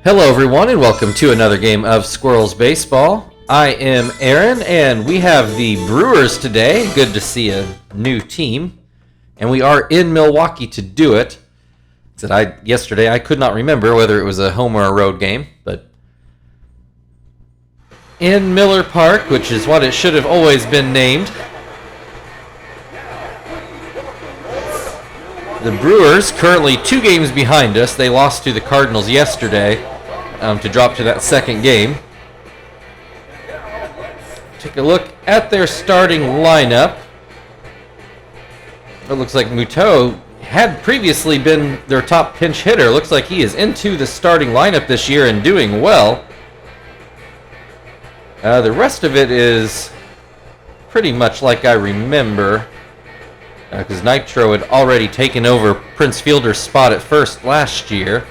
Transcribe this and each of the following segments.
Hello everyone and welcome to another game of Squirrels Baseball. I am Aaron and we have the Brewers today. Good to see a new team. And we are in Milwaukee to do it. Yesterday I could not remember whether it was a home or a road game, but in Miller Park, which is what it should have always been named. The Brewers currently 2 games behind us. They lost to the Cardinals yesterday to drop to that second game. Take a look at their starting lineup. It looks like Muto had previously been their top pinch hitter. Looks like he is into the starting lineup this year and doing well. The rest of it is pretty much like I remember, because Nitro had already taken over Prince Fielder's spot at first last year.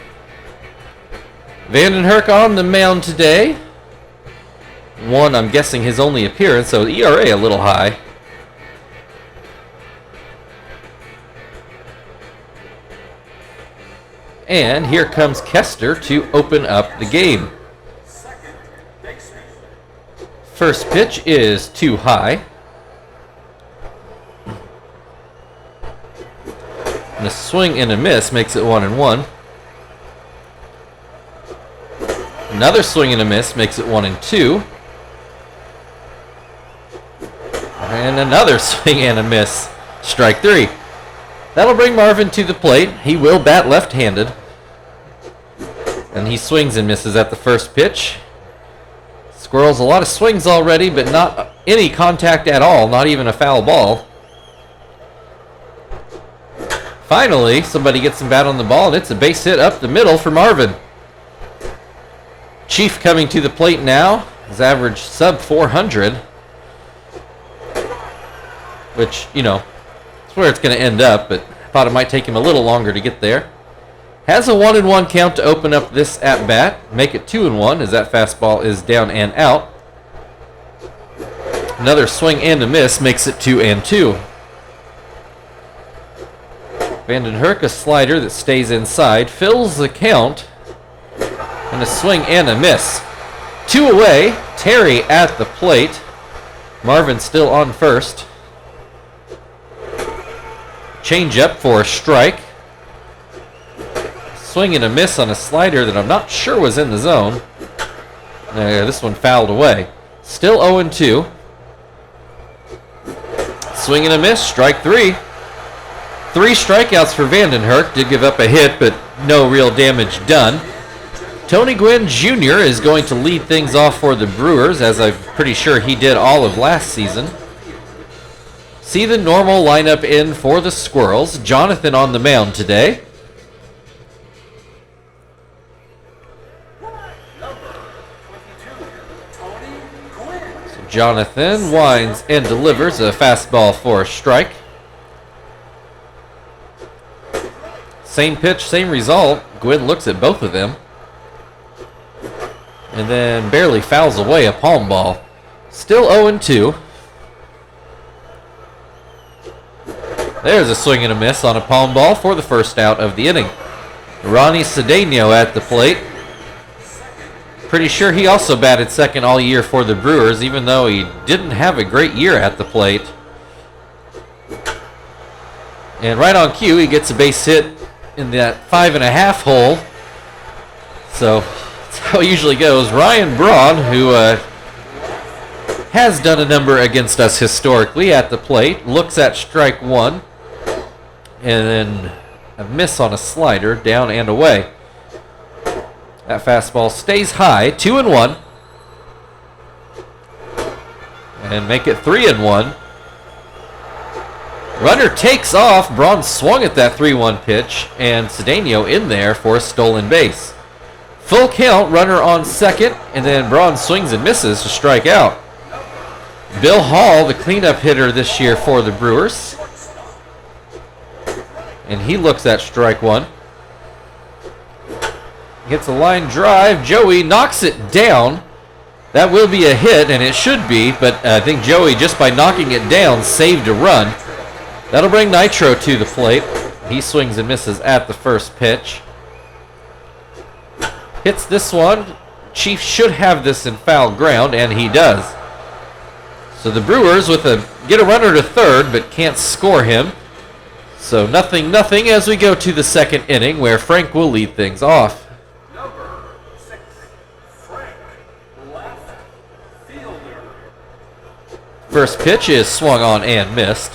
Vandenherk on the mound today. I'm guessing his only appearance, so the ERA a little high. And here comes Kester to open up the game. First pitch is too high. And a swing and a miss makes it 1-1. Another swing and a miss makes it 1-2. And another swing and a miss. Strike 3. That'll bring Marvin to the plate. He will bat left-handed. And he swings and misses at the first pitch. Squirrels a lot of swings already, but not any contact at all. Not even a foul ball. Finally, somebody gets some bat on the ball, and it's a base hit up the middle for Marvin. Chief coming to the plate now. His average sub 400. Which, that's where it's going to end up, but I thought it might take him a little longer to get there. Has a 1-1 count to open up this at-bat. Make it 2-1 as that fastball is down and out. Another swing and a miss makes it 2-2. Vandenherk, a slider that stays inside, fills the count, and a swing and a miss. 2 away, Terry at the plate. Marvin still on first. Change up for a strike. Swing and a miss on a slider that I'm not sure was in the zone. This one fouled away. Still 0-2. Swing and a miss, strike 3. 3 strikeouts for Vandenherk. Did give up a hit, but no real damage done. Tony Gwynn Jr. is going to lead things off for the Brewers, as I'm pretty sure he did all of last season. See the normal lineup in for the Squirrels. Jonathan on the mound today. So Jonathan winds and delivers a fastball for a strike. Same pitch, same result. Gwynn looks at both of them. And then barely fouls away a palm ball. Still 0-2. There's a swing and a miss on a palm ball for the first out of the inning. Ronnie Cedeno at the plate. Pretty sure he also batted second all year for the Brewers, even though he didn't have a great year at the plate. And right on cue, he gets a base hit in that 5.5 hole. So that's how it usually goes. Ryan Braun, who has done a number against us historically at the plate, looks at strike 1. And then a miss on a slider, down and away. That fastball stays high, 2-1. And make it 3-1. Runner takes off. Braun swung at that 3-1 pitch, and Cedeno in there for a stolen base. Full count, runner on second, and then Braun swings and misses to strike out. Bill Hall, the cleanup hitter this year for the Brewers. And he looks at strike 1. Hits a line drive. Joey knocks it down. That will be a hit, and it should be, but I think Joey, just by knocking it down, saved a run. That'll bring Nitro to the plate. He swings and misses at the first pitch. Hits this one. Chief should have this in foul ground, and he does. So the Brewers get a runner to third, but can't score him. So nothing as we go to the second inning, where Frank will lead things off. Number 6, Frank, left fielder. First pitch is swung on and missed.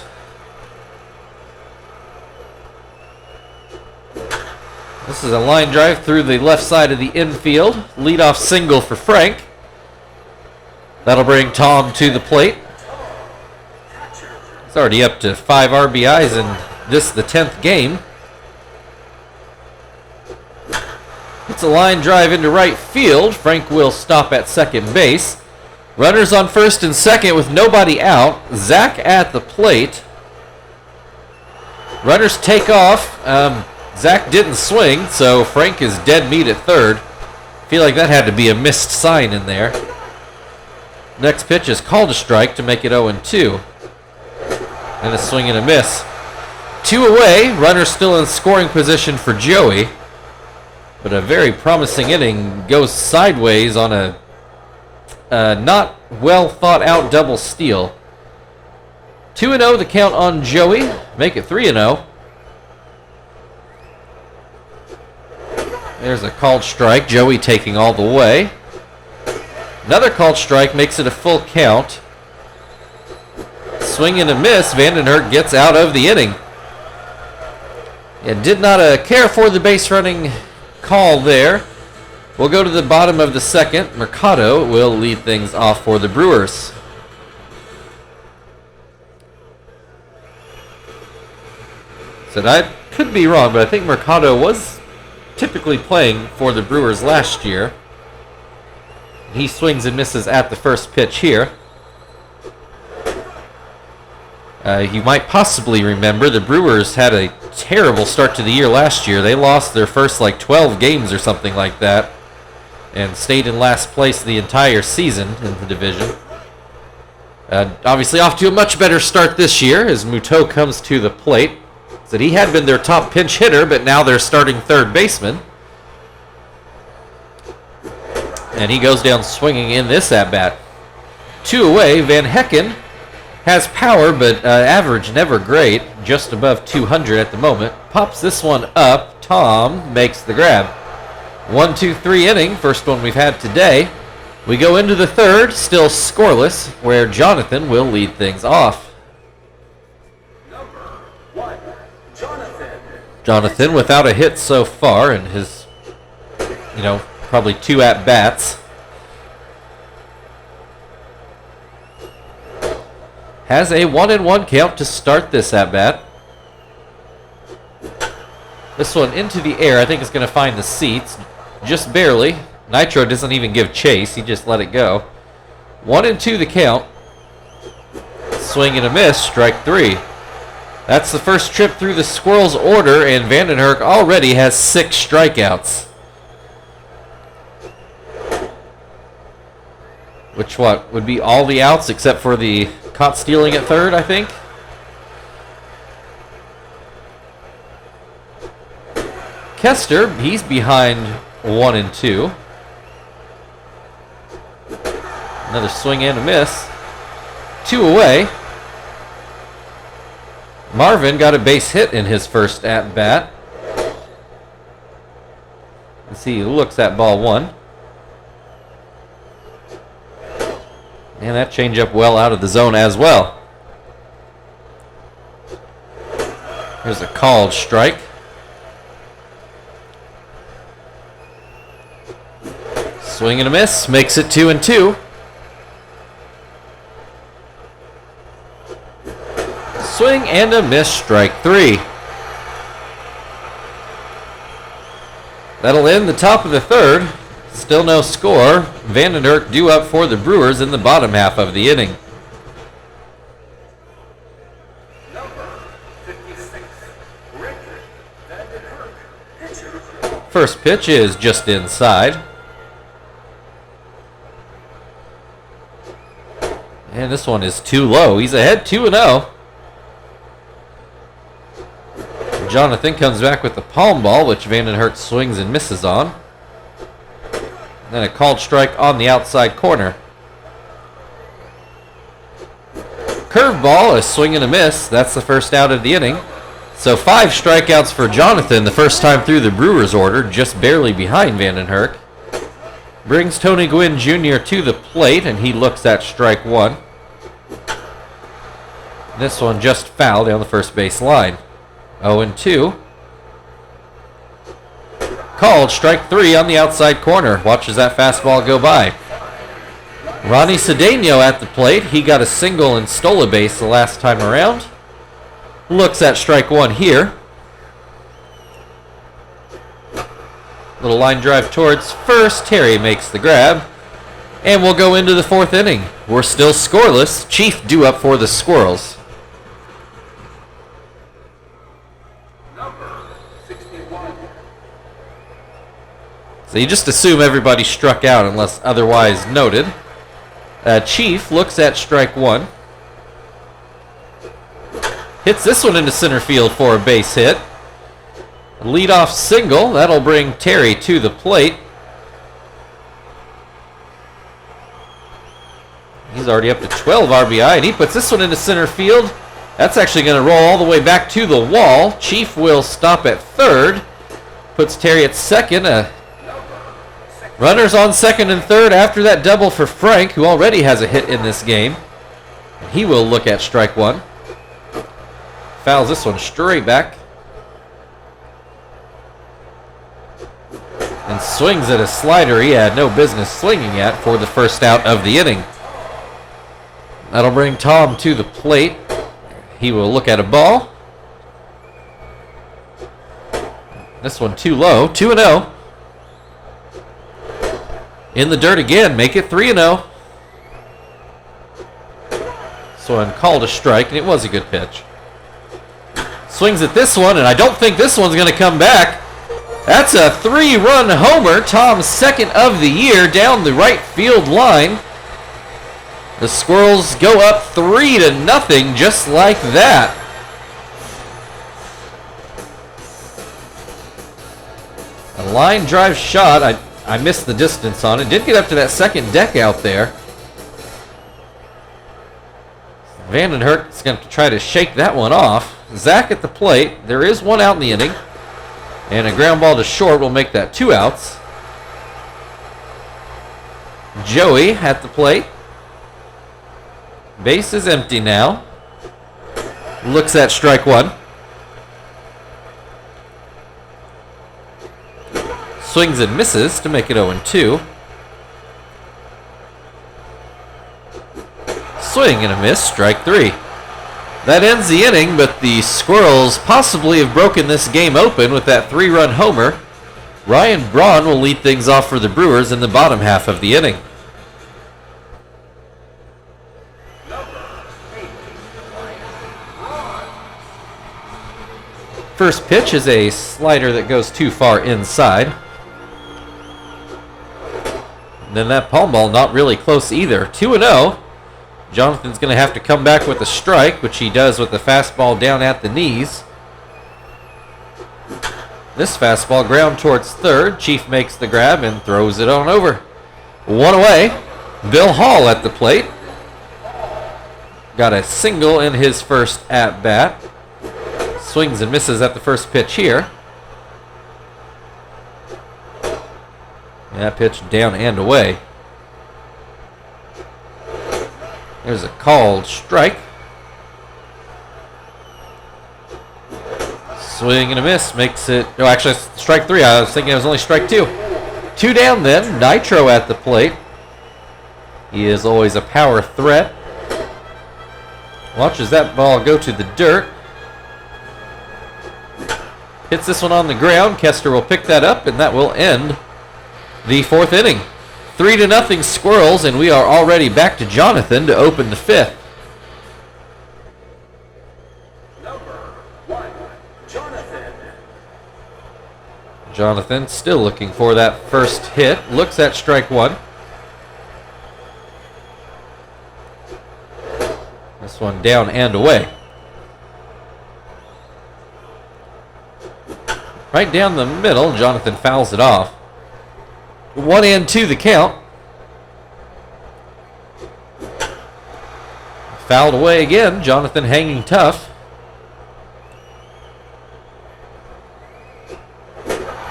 This is a line drive through the left side of the infield. Leadoff single for Frank. That'll bring Tom to the plate. He's already up to 5 RBIs in this, the 10th game. It's a line drive into right field. Frank will stop at second base. Runners on first and second with nobody out. Zach at the plate. Runners take off. Zach didn't swing, so Frank is dead meat at third. Feel like that had to be a missed sign in there. Next pitch is called a strike to make it 0-2. And a swing and a miss. 2 away. Runner still in scoring position for Joey. But a very promising inning goes sideways on a not well thought out double steal. 2-0 the count on Joey. Make it 3-0. There's a called strike. Joey taking all the way. Another called strike makes it a full count. Swing and a miss. Vandenhurst gets out of the inning. And did not care for the base running call there. We'll go to the bottom of the second. Mercado will lead things off for the Brewers. Said I could be wrong, but I think Mercado was typically playing for the Brewers last year. He swings and misses at the first pitch here. You might possibly remember the Brewers had a terrible start to the year last year. They lost their first 12 games or something like that and stayed in last place the entire season in the division. Obviously off to a much better start this year as Muto comes to the plate. Said he had been their top pinch hitter, but now they're starting third baseman. And he goes down swinging in this at-bat. 2 away. Van Hecken has power, but average never great. Just above 200 at the moment. Pops this one up. Tom makes the grab. 1-2-3 inning. First one we've had today. We go into the third, still scoreless, where Jonathan will lead things off. Number 1, Jonathan. Jonathan without a hit so far in his, probably 2 at-bats. Has a 1-1 count to start this at-bat. This one into the air. I think it's going to find the seats. Just barely. Nitro doesn't even give chase. He just let it go. 1-2 the count. Swing and a miss. Strike 3. That's the first trip through the Squirrels' order, and Vandenhurst already has 6 strikeouts. Which would be all the outs except for the caught stealing at third, I think. Kester, he's behind 1-2. Another swing and a miss. 2 away. Marvin got a base hit in his first at-bat. Let's see, he looks at ball 1. And that changeup well out of the zone as well. Here's a called strike. Swing and a miss, makes it 2-2. Swing and a miss, strike 3. That'll end the top of the third. Still no score. Vandenhurst due up for the Brewers in the bottom half of the inning. Number 56, Rick Vandenhurst, pitcher. First pitch is just inside. And this one is too low. He's ahead 2-0. Jonathan comes back with the palm ball, which Vandenhurst swings and misses on. Then a called strike on the outside corner. Curveball, a swing and a miss. That's the first out of the inning. So 5 strikeouts for Jonathan, the first time through the Brewers order, just barely behind Vandenherk. Brings Tony Gwynn Jr. to the plate, and he looks at strike 1. This one just fouled down the first base line. 0-2. Called strike 3 on the outside corner. Watches that fastball go by. Ronnie Cedeno at the plate. He got a single and stole a base the last time around. Looks at strike 1 here. Little line drive towards first. Terry makes the grab. And we'll go into the 4th inning. We're still scoreless. Chief due up for the Squirrels. Number 61. So you just assume everybody struck out unless otherwise noted. Chief looks at strike 1. Hits this one into center field for a base hit. Leadoff single. That'll bring Terry to the plate. He's already up to 12 RBI, and he puts this one into center field. That's actually going to roll all the way back to the wall. Chief will stop at third. Puts Terry at second. Runners on second and third after that double for Frank, who already has a hit in this game. He will look at strike 1. Fouls this one straight back. And swings at a slider he had no business swinging at for the first out of the inning. That'll bring Tom to the plate. He will look at a ball. This one too low. 2-0. In the dirt again. Make it 3-0. This one called a strike, and it was a good pitch. Swings at this one, and I don't think this one's going to come back. That's a 3-run homer. Tom's second of the year down the right field line. The Squirrels go up 3-0 just like that. A line drive shot. I missed the distance on it. Did get up to that second deck out there. Vandenherk is going to try to shake that one off. Zach at the plate. There is one out in the inning. And a ground ball to short will make that 2 outs. Joey at the plate. Base is empty now. Looks at strike 1. Swings and misses to make it 0-2. Swing and a miss, strike 3. That ends the inning, but the Squirrels possibly have broken this game open with that 3-run homer. Ryan Braun will lead things off for the Brewers in the bottom half of the inning. First pitch is a slider that goes too far inside. And then that palm ball not really close either. 2-0. Jonathan's going to have to come back with a strike, which he does with the fastball down at the knees. This fastball ground towards third. Chief makes the grab and throws it on over. 1 away. Bill Hall at the plate. Got a single in his first at-bat. Swings and misses at the first pitch here. That pitch down and away. There's a called strike. Swing and a miss makes it... No, actually, strike 3. I was thinking it was only strike 2. 2 down then. Nitro at the plate. He is always a power threat. Watches that ball go to the dirt. Hits this one on the ground. Kester will pick that up, and that will end the 4th inning. 3-0 Squirrels, and we are already back to Jonathan to open the 5th. Number 1, Jonathan. Jonathan still looking for that first hit. Looks at strike 1. This one down and away. Right down the middle, Jonathan fouls it off. 1-2 the count. Fouled away again. Jonathan hanging tough.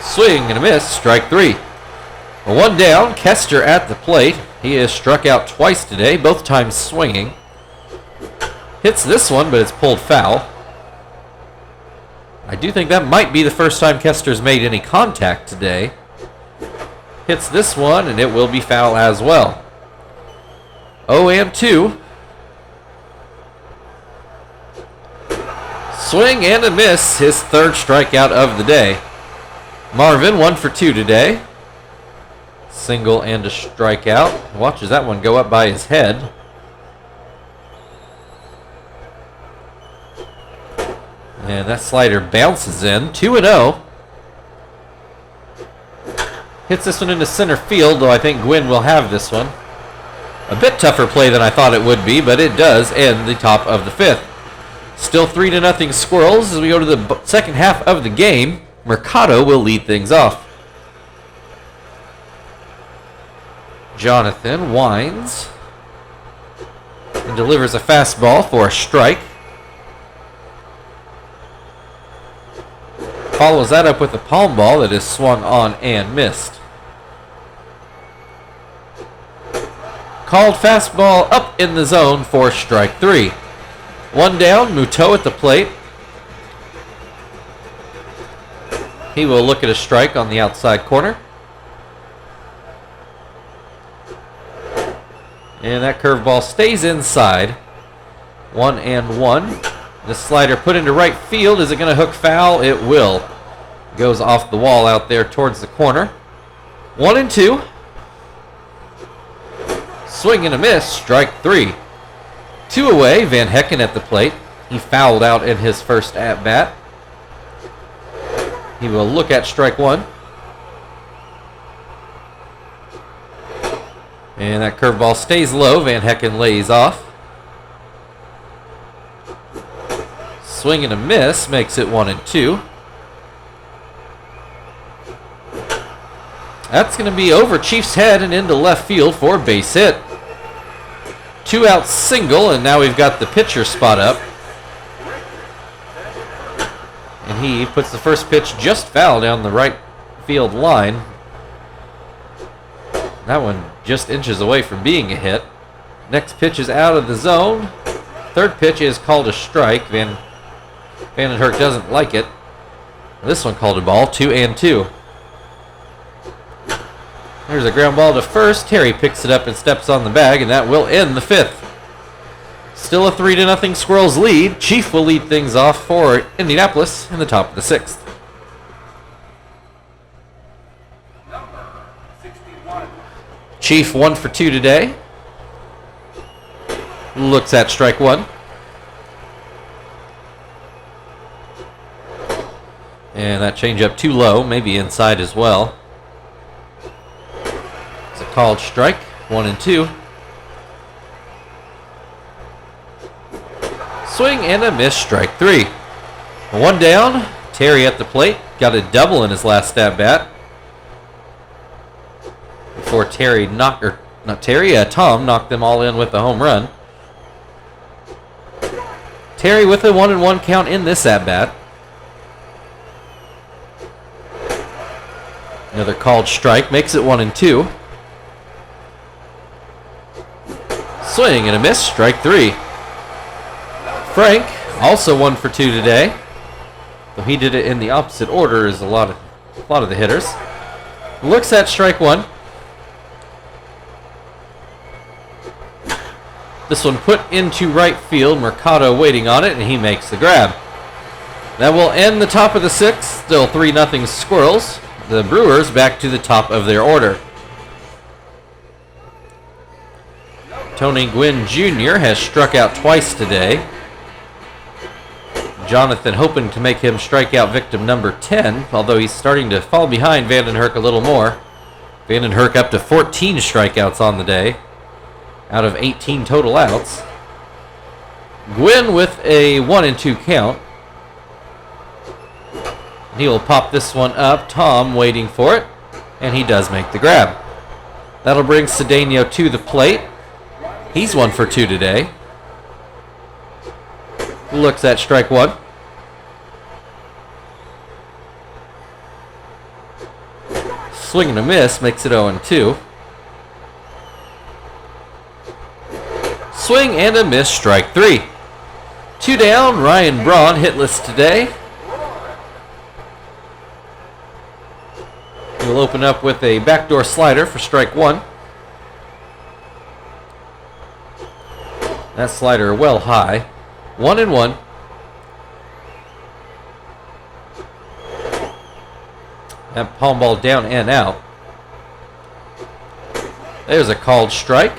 Swing and a miss. Strike 3. 1 down. Kester at the plate. He has struck out twice today, both times swinging. Hits this one, but it's pulled foul. I do think that might be the first time Kester's made any contact today. Hits this one, and it will be foul as well. 0-2. Swing and a miss, his third strikeout of the day. Marvin, 1 for 2 today. Single and a strikeout. Watches that one go up by his head. And that slider bounces in. 2-0. Hits this one into center field, though I think Gwynn will have this one. A bit tougher play than I thought it would be, but it does end the top of the 5th. Still 3-0 Squirrels as we go to the second half of the game. Mercado will lead things off. Jonathan winds and delivers a fastball for a strike. Follows that up with a palm ball that is swung on and missed. Called fastball up in the zone for strike 3. 1 down, Muto at the plate. He will look at a strike on the outside corner. And that curveball stays inside. 1-1. The slider put into right field. Is it going to hook foul? It will. Goes off the wall out there towards the corner. 1-2. Swing and a miss. Strike 3. 2 away. Van Hecken at the plate. He fouled out in his first at-bat. He will look at strike 1. And that curveball stays low. Van Hecken lays off. Swing and a miss makes it 1-2. That's going to be over Chief's head and into left field for a base hit. 2 out single, and now we've got the pitcher spot up. And he puts the first pitch just foul down the right field line. That one just inches away from being a hit. Next pitch is out of the zone. Third pitch is called a strike. Van den Hurk doesn't like it. This one called a ball. 2-2. There's a ground ball to first. Terry picks it up and steps on the bag, and that will end the 5th. Still a 3-0 Squirrels lead. Chief will lead things off for Indianapolis in the top of the 6th. Chief 1 for 2 today. Looks at strike 1. And that changeup too low, maybe inside as well. It's a called strike. 1-2. Swing and a miss. Strike 3. 1 down. Terry at the plate. Got a double in his last at bat. Before Terry Tom knocked them all in with a home run. Terry with a 1-1 count in this at bat. Another called strike makes it 1-2. Swing and a miss. Strike 3. Frank also 1 for 2 today. Though he did it in the opposite order as a lot of the hitters. Looks at strike 1. This one put into right field. Mercado waiting on it, and he makes the grab. That will end the top of the 6th. Still 3-0 Squirrels. The Brewers back to the top of their order. Tony Gwynn Jr. has struck out twice today. Jonathan hoping to make him strikeout victim number 10, although he's starting to fall behind Van den Hurk a little more. Van den Hurk up to 14 strikeouts on the day, out of 18 total outs. Gwynn with a 1-2 count. He will pop this one up. Tom waiting for it. And he does make the grab. That'll bring Cedeno to the plate. He's 1 for 2 today. Looks at strike 1. Swing and a miss makes it 0-2. Swing and a miss, strike 3. 2 down, Ryan Braun hitless today. We'll open up with a backdoor slider for strike 1. That slider well high. 1-1. That palm ball down and out. There's a called strike.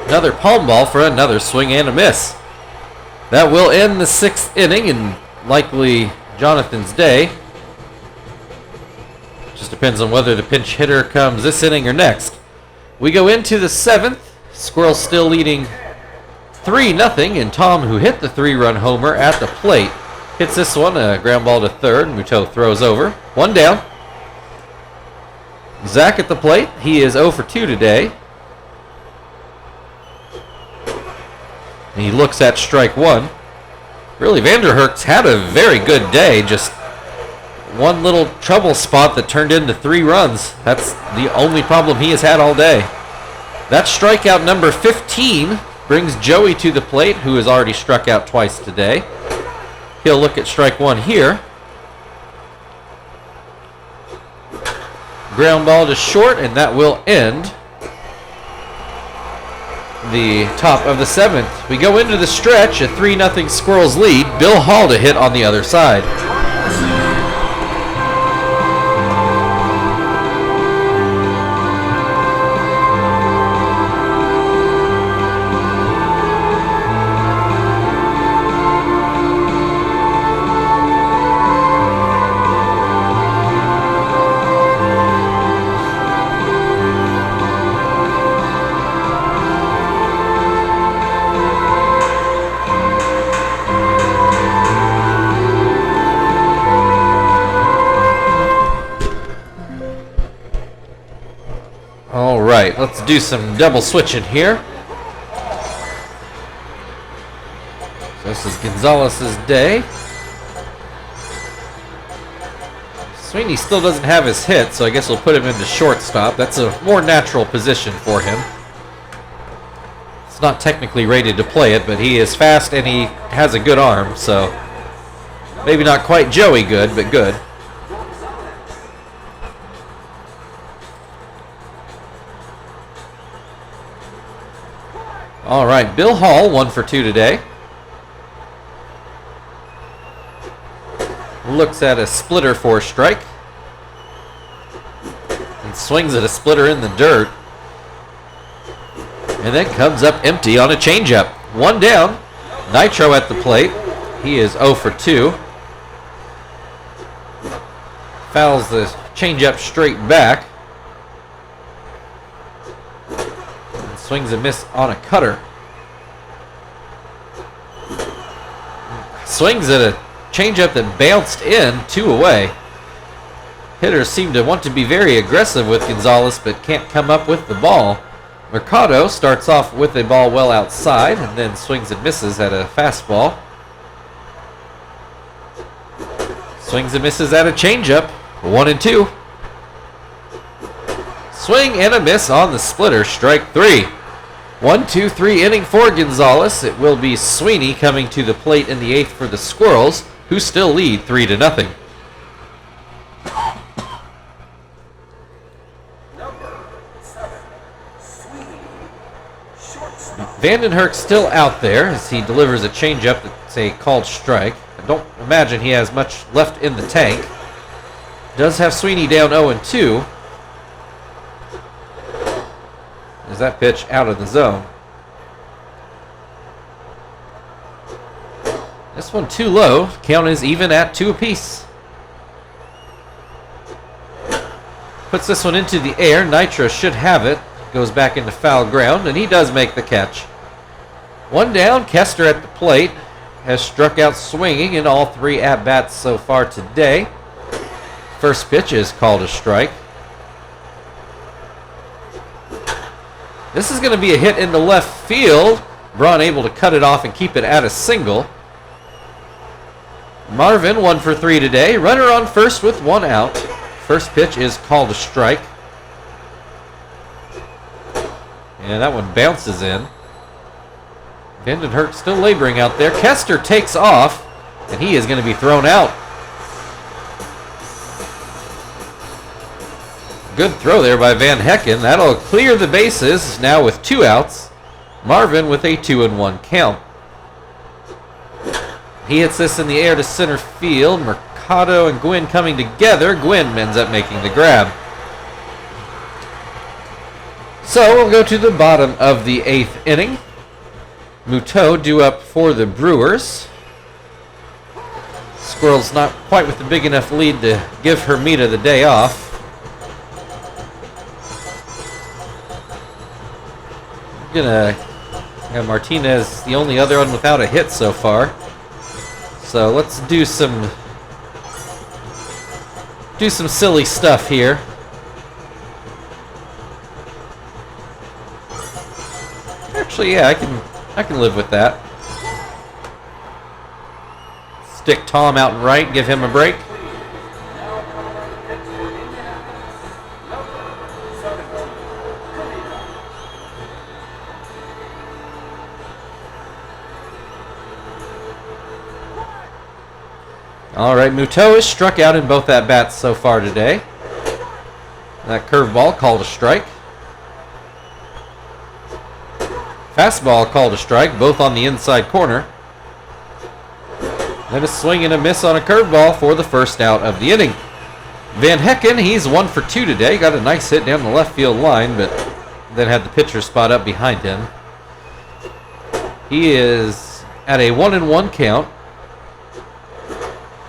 Another palm ball for another swing and a miss. That will end the 6th inning and likely Jonathan's day. Just depends on whether the pinch hitter comes this inning or next. We go into the 7th. Squirrels still leading 3-0, and Tom, who hit the 3-run homer at the plate, hits this one, a ground ball to third. Muto throws over. 1 down. Zach at the plate. He is 0 for 2 today. And he looks at strike 1. Really, Vanderherk's had a very good day. Just one little trouble spot that turned into 3 runs. That's the only problem he has had all day. That strikeout number 15 brings Joey to the plate, who has already struck out twice today. He'll look at strike 1 here. Ground ball to short, and that will end the top of the 7th. We go into the stretch, a 3-0 Squirrels lead. Bill Hall to hit on the other side. Alright, let's do some double switching here. So this is Gonzalez's day. Sweeney still doesn't have his hit, so I guess we'll put him into shortstop. That's a more natural position for him. It's not technically rated to play it, but he is fast and he has a good arm, so maybe not quite Joey good, but good. All right, Bill Hall, 1 for 2 today. Looks at a splitter for a strike. And swings at a splitter in the dirt. And then comes up empty on a changeup. 1 down. Nitro at the plate. He is 0 for 2. Fouls the changeup straight back. Swings a miss on a cutter. Swings at a changeup that bounced in, 2 away. Hitters seem to want to be very aggressive with Gonzalez, but can't come up with the ball. Mercado starts off with a ball well outside, and then swings and misses at a fastball. Swings and misses at a changeup, 1-2. Swing and a miss on the splitter, strike 3. 1-2-3 inning for Gonzalez. It will be Sweeney coming to the plate in the 8th for the Squirrels, who still lead 3-0. Vandenherk still out there as he delivers a changeup that's a called strike. I don't imagine he has much left in the tank. Does have Sweeney down 0-2. Is that pitch out of the zone? This one too low. Count is even at 2 apiece. Puts this one into the air. Nitro should have it. Goes back into foul ground, and he does make the catch. 1 down. Kester at the plate has struck out swinging in all 3 at-bats so far today. First pitch is called a strike. This is going to be a hit into left field. Braun able to cut it off and keep it at a single. Marvin 1 for 3 today. Runner on first with 1 out. First pitch is called a strike. And that one bounces in. Vandenhurst still laboring out there. Kester takes off, and he is going to be thrown out. Good throw there by Van Hecken. That'll clear the bases now with 2 outs. Marvin with a 2-1 count. He hits this in the air to center field. Mercado and Gwynn coming together. Gwynn ends up making the grab. So we'll go to the bottom of the 8th inning. Muto due up for the Brewers. Squirrels not quite with the big enough lead to give Hermida the day off. Gonna have Martinez the only other one without a hit so far. So let's do some silly stuff here. Actually, yeah, I can live with that. Stick Tom out and right, give him a break. All right, Muto is struck out in both at-bats so far today. That curveball called a strike. Fastball called a strike, both on the inside corner. Then a swing and a miss on a curveball for the first out of the inning. Van Hecken, he's 1 for 2 today. Got a nice hit down the left field line, but then had the pitcher spot up behind him. He is at a 1-1 count.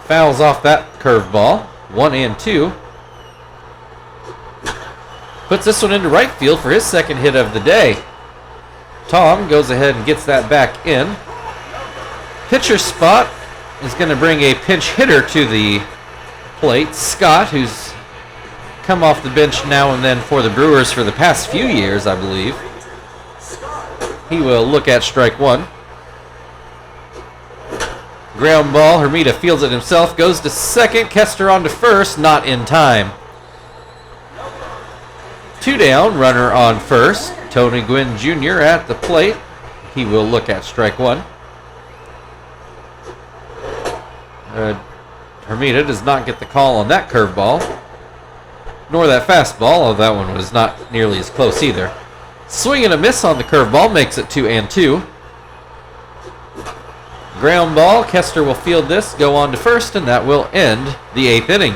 Fouls off that curveball. 1-2. Puts this one into right field for his second hit of the day. Tom goes ahead and gets that back in. Pitcher spot is going to bring a pinch hitter to the plate. Scott, who's come off the bench now and then for the Brewers for the past few years, I believe. He will look at strike 1. Ground ball, Hermida fields it himself, goes to second, Kester on to first, not in time. 2 down, runner on first. Tony Gwynn Jr. at the plate. He will look at strike 1. Hermida does not get the call on that curveball, nor that fastball, although that one was not nearly as close either. Swing and a miss on the curveball makes it 2-2. Ground ball, Kester will field this, go on to first, and that will end the 8th inning.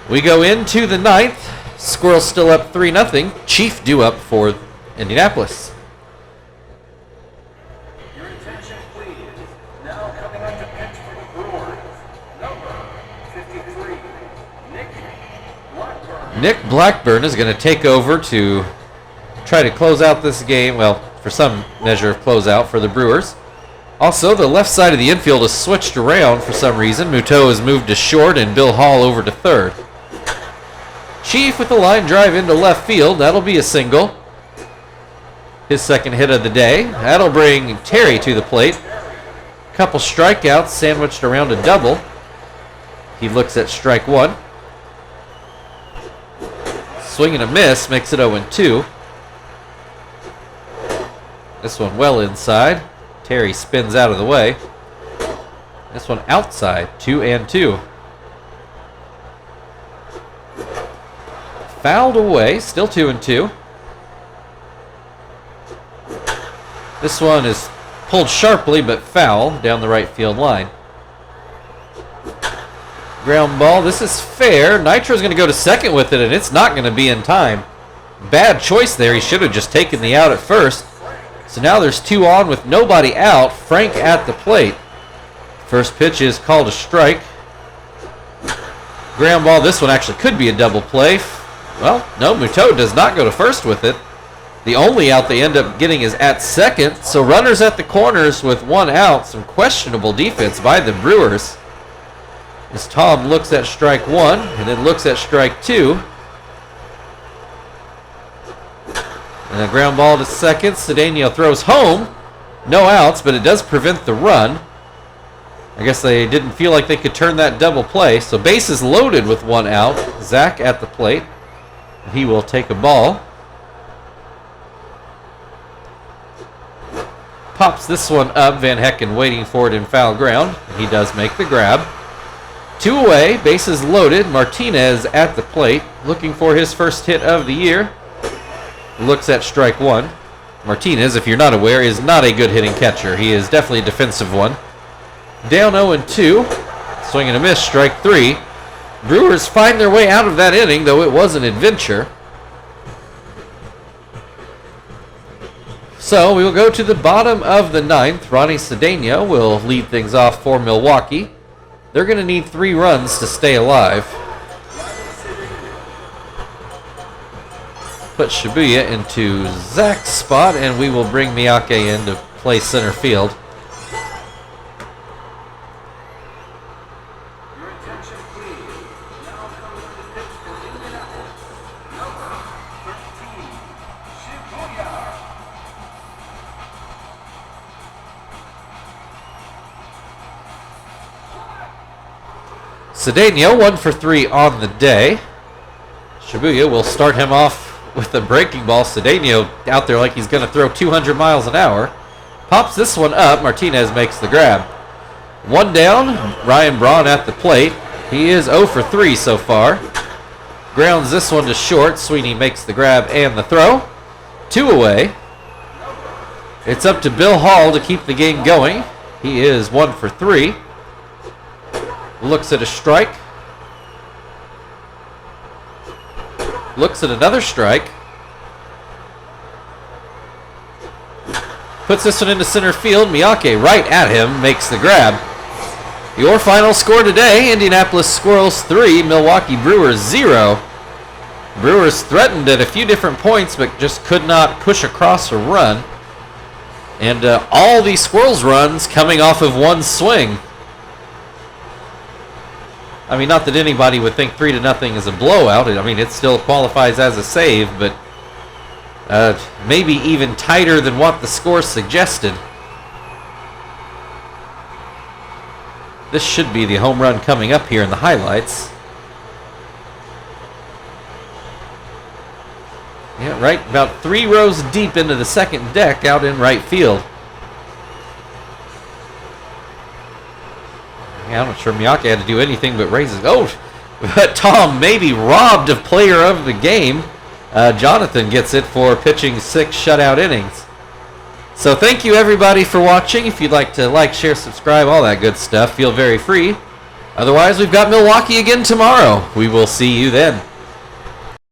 We go into the 9th. Squirrels still up 3-0. Chief due up for Indianapolis. Your attention, please. Now coming up to pitch for the Brewers. Number 53, Nick Blackburn. Nick Blackburn is going to take over to try to close out this game. Well, for some measure of closeout for the Brewers. Also, the left side of the infield is switched around for some reason. Muto has moved to short and Bill Hall over to third. Chief with the line drive into left field. That'll be a single. His second hit of the day. That'll bring Terry to the plate. Couple strikeouts sandwiched around a double. He looks at strike 1. Swing and a miss makes it 0-2. This one well inside. Terry spins out of the way. This one outside, 2-2. Fouled away, still 2-2. This one is pulled sharply but foul down the right field line. Ground ball, this is fair. Nitro's going to go to second with it, and it's not going to be in time. Bad choice there. He should have just taken the out at first. So now there's 2 on with nobody out. Frank at the plate. First pitch is called a strike. Ground ball, this one actually could be a double play. Well, no, Muto does not go to first with it. The only out they end up getting is at second. So runners at the corners with 1 out. Some questionable defense by the Brewers. As Tom looks at strike 1 and then looks at strike 2. And a ground ball to second. Cedeno throws home. No outs, but it does prevent the run. I guess they didn't feel like they could turn that double play. So bases loaded with 1 out. Zach at the plate. He will take a ball. Pops this one up. Van Hecken waiting for it in foul ground. He does make the grab. 2 away. Bases loaded. Martinez at the plate. Looking for his first hit of the year. Looks at strike 1. Martinez, if you're not aware, is not a good hitting catcher. He is definitely a defensive one. Down 0-2. Swing and a miss, strike 3. Brewers find their way out of that inning, though it was an adventure. So we will go to the bottom of the 9th. Ronnie Cedeno will lead things off for Milwaukee. They're going to need 3 runs to stay alive. Put Shibuya into Zach's spot, and we will bring Miyake in to play center field. Your attention, please. Now coming to pitch for Indianapolis. Number 13, Shibuya. Cedeno 1 for 3 on the day. Shibuya will start him off with a breaking ball. Cedeno out there like he's going to throw 200 miles an hour. Pops this one up. Martinez makes the grab. 1 down. Ryan Braun at the plate. He is 0 for 3 so far. Grounds this one to short. Sweeney makes the grab and the throw. 2 away. It's up to Bill Hall to keep the game going. He is 1 for 3. Looks at a strike. Looks at another strike. Puts this one into center field. Miyake right at him makes the grab. Your final score today, Indianapolis Squirrels 3, Milwaukee Brewers 0. Brewers threatened at a few different points but just could not push across a run. And all these Squirrels runs coming off of 1 swing. I mean, not that anybody would think 3-0 is a blowout. I mean, it still qualifies as a save, but maybe even tighter than what the score suggested. This should be the home run coming up here in the highlights. Yeah, right about 3 rows deep into the second deck out in right field. I'm not sure Miyake had to do anything but raise his... Oh, but Tom maybe robbed of player of the game. Jonathan gets it for pitching 6 shutout innings. So thank you everybody for watching. If you'd like to like, share, subscribe, all that good stuff, feel very free. Otherwise, we've got Milwaukee again tomorrow. We will see you then.